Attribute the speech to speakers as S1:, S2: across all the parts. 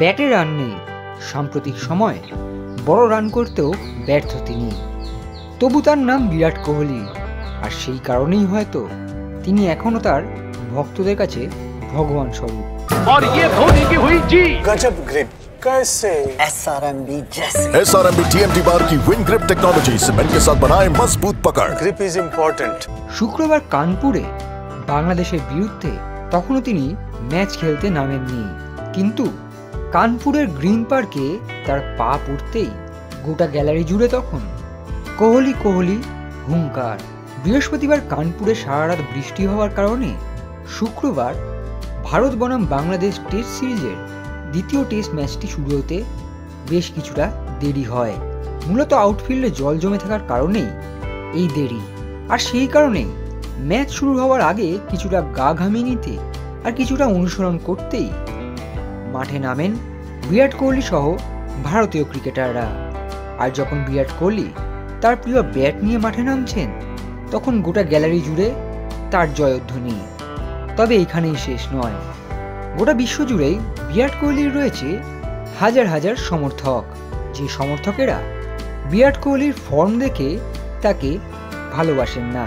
S1: ব্যাটে রান নেই, সাম্প্রতিক সময় বড় রান করতেও ব্যর্থ তিনি। তবু তার নাম বিরাট কোহলি, আর সেই কারণেই হয়তো তিনি এখনো তার ভক্তদের কাছে ভগবান স্বরূপ।
S2: SRMB TMT बार की विन ग्रिप टेक्नोलॉजी सीमेंट के साथ बनाए मजबूत पकड़।
S3: Grip is important.
S1: শুক্রবার কানপুরে বাংলাদেশের বিরুদ্ধে তখনও তিনি ম্যাচ খেলতে নামেননি, কিন্তু কানপুরের গ্রিন পার্কে তার পা পড়তেই গোটা গ্যালারি জুড়ে তখন কোহলি কোহলি হুঙ্কার। বৃহস্পতিবার কানপুরে সারা রাত বৃষ্টি হওয়ার কারণে শুক্রবার ভারত বনাম বাংলাদেশ টেস্ট সিরিজের দ্বিতীয় টেস্ট ম্যাচটি শুরু হতে বেশ কিছুটা দেরি হয়। মূলত আউটফিল্ডে জল জমে থাকার কারণেই এই দেরি, আর সেই কারণেই ম্যাচ শুরু হওয়ার আগে কিছুটা গা ঘামিয়ে নিতে আর কিছুটা অনুসরণ করতেই মাঠে নামেন বিরাট কোহলি সহ ভারতীয় ক্রিকেটাররা। আর যখন বিরাট কোহলি তার প্রিয় ব্যাট নিয়ে মাঠে নামছেন, তখন গোটা গ্যালারি জুড়ে তার জয়ধ্বনি। তবে এখানেই শেষ নয়, গোটা বিশ্ব জুড়েই বিরাট কোহলির রয়েছে হাজার হাজার সমর্থক, যে সমর্থকেরা বিরাট কোহলির ফর্ম দেখে তাকে ভালোবাসেন না,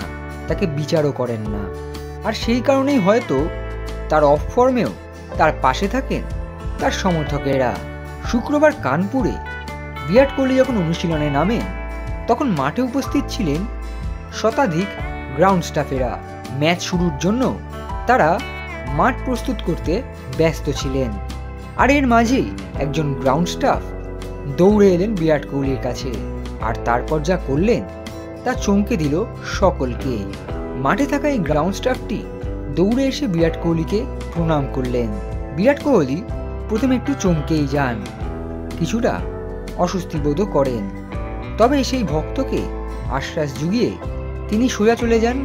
S1: তাকে বিচারও করেন না। আর সেই কারণেই হয়তো তার অফ ফর্মেও তার পাশে থাকেন তার সমর্থকেরা। শুক্রবার কানপুরে বিরাট কোহলি যখন অনুশীলনে নামেন, তখন মাঠে উপস্থিত ছিলেন শতাধিক গ্রাউন্ড স্টাফেরা। ম্যাচ শুরুর জন্য তারা মাঠ প্রস্তুত করতে ব্যস্ত ছিলেন, আর এর মাঝেই একজন গ্রাউন্ড স্টাফ দৌড়ে এলেন বিরাট কোহলির কাছে, আর তারপর যা করলেন তা চমকে দিল সকলকে। মাঠে থাকা এই গ্রাউন্ড স্টাফটি দৌড়ে এসে বিরাট কোহলিকে প্রণাম করলেন। বিরাট কোহলি প্রথমে একটু চমকেই যান, কিছুটা অস্বস্তি বোধও করেন, তবে সেই ভক্তকে আশ্বাস জুগিয়ে তিনি সোজা চলে যান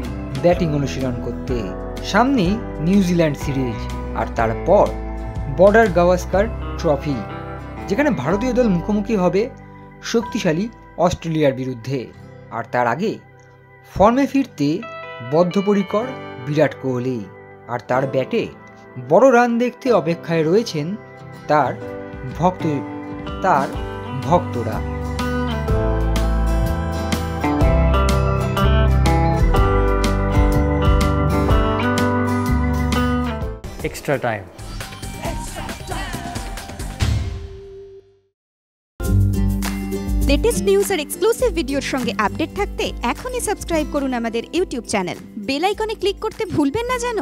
S1: ব্যাটিং অনুশীলন করতে। সামনেই নিউজিল্যান্ড সিরিজ, আর তারপর বর্ডার গাভাস্কার ট্রফি, যেখানে ভারতীয় দল মুখোমুখি হবে শক্তিশালী অস্ট্রেলিয়ার বিরুদ্ধে। আর তার আগে ফর্মে ফিরতে বদ্ধপরিকর বিরাট কোহলি, আর তার ব্যাটে বড় রান দেখতে অপেক্ষায় রয়েছেন তার ভক্তরা।
S4: Extra time.
S5: লেটেস্ট নিউজ আর এক্সক্লুসিভ ভিডিওর সঙ্গে আপডেট থাকতে এখনই সাবস্ক্রাইব করুন আমাদের ইউটিউব চ্যানেল। বেল আইকনে ক্লিক করতে ভুলবেন না যেন।